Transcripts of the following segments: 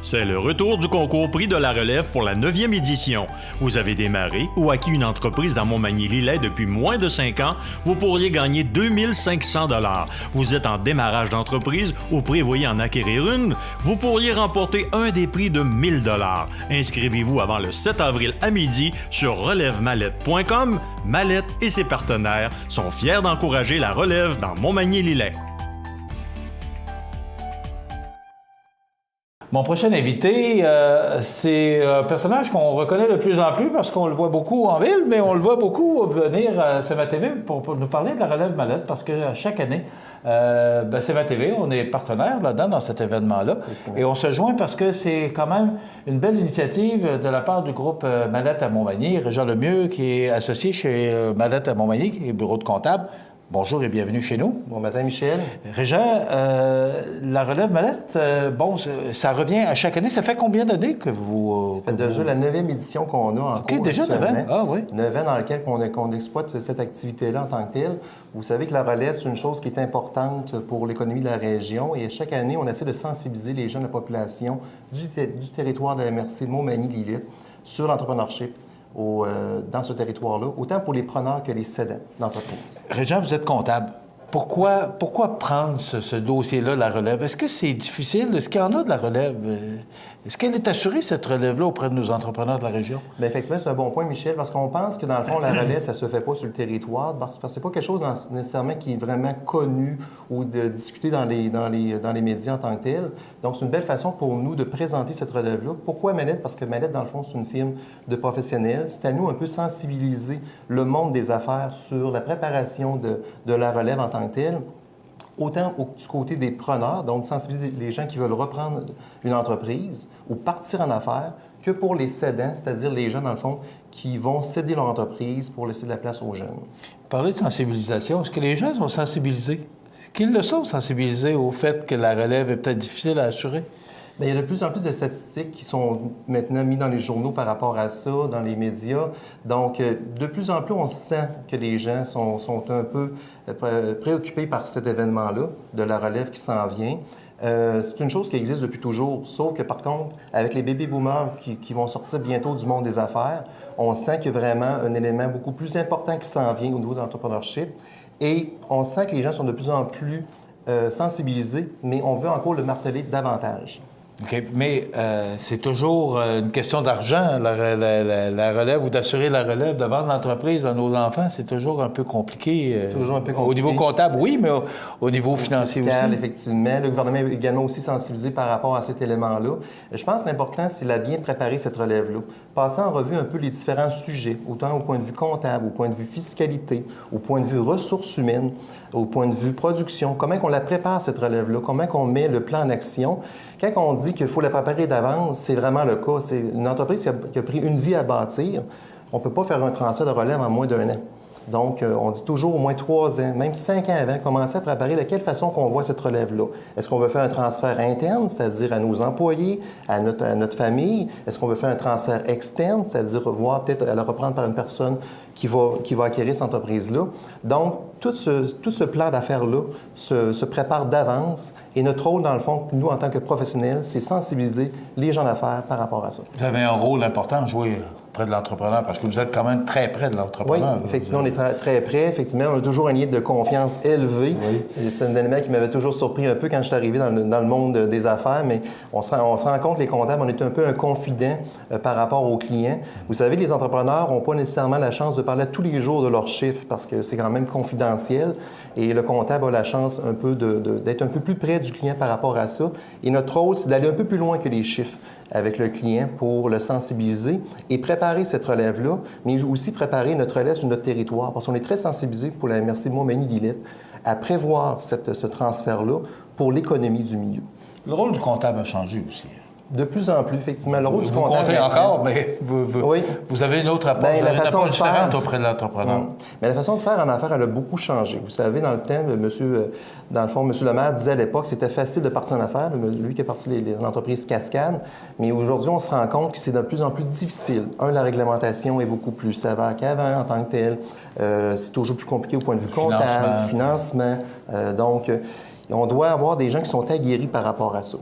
C'est le retour du concours Prix de la relève pour la 9e édition. Vous avez démarré ou acquis une entreprise dans Montmagny-Lillet depuis moins de 5 ans, vous pourriez gagner 2500 $. Vous êtes en démarrage d'entreprise ou prévoyez en acquérir une, vous pourriez remporter un des prix de 1000 $. Inscrivez-vous avant le 7 avril à midi sur relèvemallette.com. Mallette et ses partenaires sont fiers d'encourager la relève dans Montmagny-Lillet. Mon prochain invité, c'est un personnage qu'on reconnaît de plus en plus parce qu'on le voit beaucoup en ville, mais on le voit beaucoup venir à CMA-TV pour nous parler de la relève Mallette parce que chaque année, CMA-TV, on est partenaire là-dedans dans cet événement-là. Et on se joint parce que c'est quand même une belle initiative de la part du groupe Mallette à Montmagny. Régent Lemieux, qui est associé chez Mallette à Montmagny, qui est bureau de comptable. Bonjour et bienvenue chez nous. Bon matin, Michel. Régent, la relève Mallette, ça revient à chaque année. Ça fait combien d'années que vous... Ça fait déjà la 9e édition qu'on a en cours. OK, déjà 9 ans? Ah oui. 9 ans dans lequel on exploite cette activité-là en tant que telle. Vous savez que la relève, c'est une chose qui est importante pour l'économie de la région et chaque année, on essaie de sensibiliser les gens de la population du territoire de la MRC de Montmagny-Lillet sur l'entrepreneurship. Dans ce territoire-là, autant pour les preneurs que les cédants d'entreprise. Régent, vous êtes comptable. Pourquoi prendre ce dossier-là, la relève? Est-ce que c'est difficile? Est-ce qu'il y en a de la relève? Est-ce qu'elle est assurée, cette relève-là, auprès de nos entrepreneurs de la région? Bien, effectivement, c'est un bon point, Michel, parce qu'on pense que, dans le fond, la relève, ça ne se fait pas sur le territoire, parce que ce n'est pas quelque chose nécessairement qui est vraiment connu ou de discuter dans les médias en tant que tel. Donc, c'est une belle façon pour nous de présenter cette relève-là. Pourquoi Mallette? Parce que Mallette, dans le fond, c'est une firme de professionnels. C'est à nous un peu sensibiliser le monde des affaires sur la préparation de la relève en tant que telle. Autant du côté des preneurs, donc sensibiliser les gens qui veulent reprendre une entreprise ou partir en affaires, que pour les cédants, c'est-à-dire les gens, dans le fond, qui vont céder leur entreprise pour laisser de la place aux jeunes. Parler de sensibilisation, est-ce que les gens sont sensibilisés? Est-ce qu'ils le sont sensibilisés au fait que la relève est peut-être difficile à assurer? Bien, il y a de plus en plus de statistiques qui sont maintenant mises dans les journaux par rapport à ça, dans les médias. Donc, de plus en plus, on sent que les gens sont un peu préoccupés par cet événement-là, de la relève qui s'en vient. C'est une chose qui existe depuis toujours, sauf que, par contre, avec les baby-boomers qui vont sortir bientôt du monde des affaires, on sent qu'il y a vraiment un élément beaucoup plus important qui s'en vient au niveau de l'entrepreneurship. Et on sent que les gens sont de plus en plus sensibilisés, mais on veut encore le marteler davantage. OK, mais c'est toujours une question d'argent, la relève, ou d'assurer la relève, de vendre l'entreprise à nos enfants, c'est toujours un peu compliqué. Toujours un peu compliqué. Au niveau comptable, oui, mais au niveau financier fiscal, aussi. Effectivement. Le gouvernement est également aussi sensibilisé par rapport à cet élément-là. Je pense que l'important, c'est de bien préparer cette relève-là. Passer en revue un peu les différents sujets, autant au point de vue comptable, au point de vue fiscalité, au point de vue ressources humaines, au point de vue production, comment on la prépare, cette relève-là, comment on met le plan en action. Quand on dit qu'il faut la préparer d'avance, c'est vraiment le cas. C'est une entreprise qui a pris une vie à bâtir. On ne peut pas faire un transfert de relève en moins d'1 an. Donc, on dit toujours au moins 3 ans, même 5 ans avant, commencer à préparer de quelle façon qu'on voit cette relève-là. Est-ce qu'on veut faire un transfert interne, c'est-à-dire à nos employés, à notre famille? Est-ce qu'on veut faire un transfert externe, c'est-à-dire voir peut-être à la reprendre par une personne qui va acquérir cette entreprise-là? Donc, tout ce plan d'affaires-là se prépare d'avance et notre rôle, dans le fond, nous, en tant que professionnels, c'est sensibiliser les gens d'affaires par rapport à ça. Vous avez un rôle important à jouer près de l'entrepreneur, parce que vous êtes quand même très près de l'entrepreneur. Oui, effectivement, on est très près. Effectivement, on a toujours un lien de confiance élevé. Oui. C'est un élément qui m'avait toujours surpris un peu quand je suis arrivé dans le monde des affaires, mais on se rend compte, les comptables, on est un peu un confident par rapport aux clients. Vous savez, les entrepreneurs n'ont pas nécessairement la chance de parler tous les jours de leurs chiffres, parce que c'est quand même confidentiel. Et le comptable a la chance un peu d'être un peu plus près du client par rapport à ça. Et notre rôle, c'est d'aller un peu plus loin que les chiffres avec le client pour le sensibiliser et préparer cette relève-là, mais aussi préparer notre relève sur notre territoire, parce qu'on est très sensibilisé pour la MRC de Montmagny-Lillet à prévoir ce transfert-là pour l'économie du milieu. Le rôle du comptable a changé aussi. De plus en plus, effectivement. Le rôle du comptable... Vous comptez encore, mais vous avez une autre approche, une approche différente auprès de l'entrepreneur. Mais la façon de faire en affaires, elle a beaucoup changé. Vous savez, dans le temps, dans le fond, M. Le Maire disait à l'époque que c'était facile de partir en affaires, lui qui a parti l'entreprise Cascade. Mais aujourd'hui, on se rend compte que c'est de plus en plus difficile. La réglementation est beaucoup plus sévère qu'avant en tant que telle. C'est toujours plus compliqué au point de vue comptable, financement. Donc, on doit avoir des gens qui sont aguerris par rapport à ça.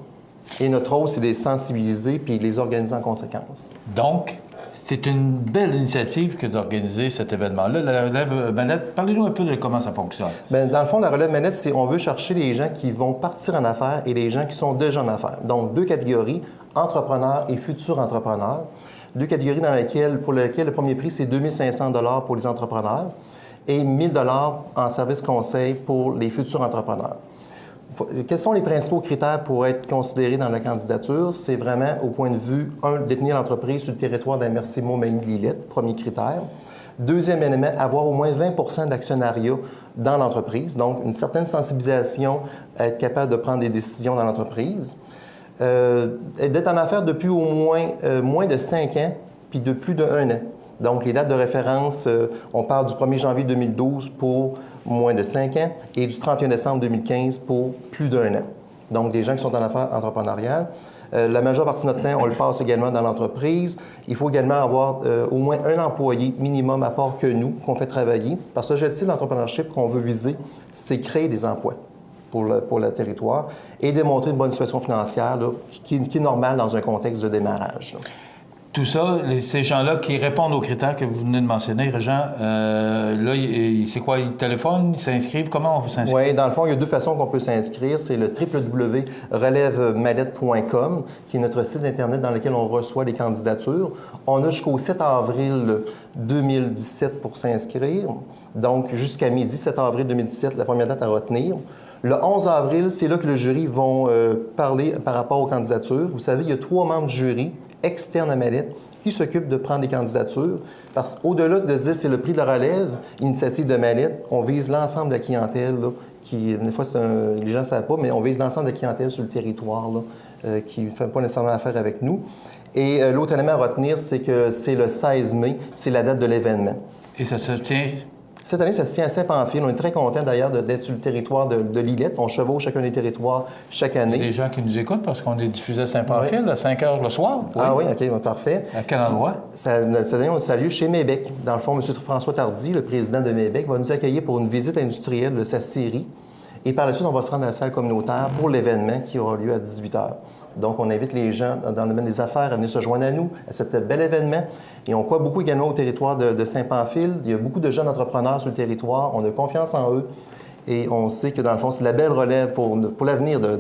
Et notre rôle, c'est de les sensibiliser puis de les organiser en conséquence. Donc, c'est une belle initiative que d'organiser cet événement-là. La relève Mallette, parlez-nous un peu de comment ça fonctionne. Bien, dans le fond, la relève Mallette, c'est on veut chercher les gens qui vont partir en affaires et les gens qui sont déjà en affaires. Donc, 2 catégories, entrepreneurs et futurs entrepreneurs. 2 catégories pour lesquelles le premier prix, c'est 2500 $ pour les entrepreneurs et 1000 $ en service conseil pour les futurs entrepreneurs. Quels sont les principaux critères pour être considérés dans la candidature? C'est vraiment au point de vue, 1, détenir l'entreprise sur le territoire de la MRC Montmagny-Lillette, premier critère. Deuxième élément, avoir au moins 20 d'actionnariat dans l'entreprise, donc une certaine sensibilisation à être capable de prendre des décisions dans l'entreprise. D'être en affaires depuis au moins de 5 ans, puis de plus de 1 an. Donc, les dates de référence, on parle du 1er janvier 2012 pour moins de 5 ans et du 31 décembre 2015 pour plus d'1 an. Donc, des gens qui sont en affaires entrepreneuriales. La majeure partie de notre temps, on le passe également dans l'entreprise. Il faut également avoir au moins un employé minimum à part que nous, qu'on fait travailler. Parce que l'objectif de l'entrepreneurship qu'on veut viser, c'est créer des emplois pour le territoire et démontrer une bonne situation financière là, qui est normale dans un contexte de démarrage. Là. Tout ça, ces gens-là qui répondent aux critères que vous venez de mentionner, Régent, là, c'est quoi? Ils téléphonent, ils s'inscrivent? Comment on peut s'inscrire? Oui, dans le fond, il y a 2 façons qu'on peut s'inscrire. C'est le www.relèvemallette.com, qui est notre site Internet dans lequel on reçoit les candidatures. On a jusqu'au 7 avril 2017 pour s'inscrire. Donc, jusqu'à midi, 7 avril 2017, la première date à retenir. Le 11 avril, c'est là que le jury va parler par rapport aux candidatures. Vous savez, il y a 3 membres du jury externes à Mallette qui s'occupent de prendre les candidatures. Parce qu'au-delà de dire c'est le prix de la relève, initiative de Mallette, on vise l'ensemble de la clientèle, là, qui, des fois, les gens ne savent pas, mais on vise l'ensemble de la clientèle sur le territoire là, qui ne fait pas nécessairement affaire avec nous. Et l'autre élément à retenir, c'est que c'est le 16 mai, c'est la date de l'événement. Et ça se tient? Cette année, ça se tient à Saint-Pamphile. On est très contents d'ailleurs d'être sur le territoire de Lillette. On chevauche chacun des territoires chaque année. Il y a des gens qui nous écoutent parce qu'on est diffusé à Saint-Pamphile à 5 h le soir. Oui. Ah oui, OK, parfait. À quel endroit? Cette année, on a lieu chez Mébec. Dans le fond, M. François Tardy, le président de Mébec, va nous accueillir pour une visite industrielle de sa scierie. Et par la suite, on va se rendre à la salle communautaire pour l'événement qui aura lieu à 18 h. Donc, on invite les gens dans le domaine des affaires à venir se joindre à nous, à cet bel événement. Et on croit beaucoup également au territoire de Saint-Pamphile. Il y a beaucoup de jeunes entrepreneurs sur le territoire. On a confiance en eux. Et on sait que, dans le fond, c'est la belle relève pour l'avenir de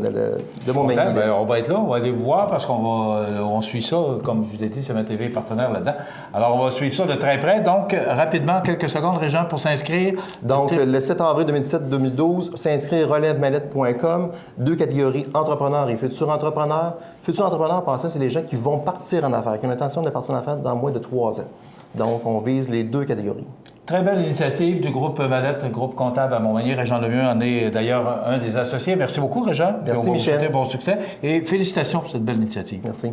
Montmagny. Bien, on va être là, on va aller vous voir parce on suit ça. Comme je vous l'ai dit, c'est ma TV partenaire là-dedans. Alors, on va suivre ça de très près. Donc, rapidement, quelques secondes, Régent, pour s'inscrire. Donc, le 7 avril 2017-2012, s'inscrire relèvemallette.com. 2 catégories, entrepreneurs et futurs entrepreneurs. Futurs entrepreneurs, par ça, c'est les gens qui vont partir en affaires, qui ont l'intention de partir en affaires dans moins de 3 ans. Donc, on vise les 2 catégories. Très belle initiative du groupe Mallette, le groupe comptable à Montmagny. Régent Lemieux en est d'ailleurs un des associés. Merci beaucoup, Régent. Merci, Michel. Bon succès et félicitations pour cette belle initiative. Merci.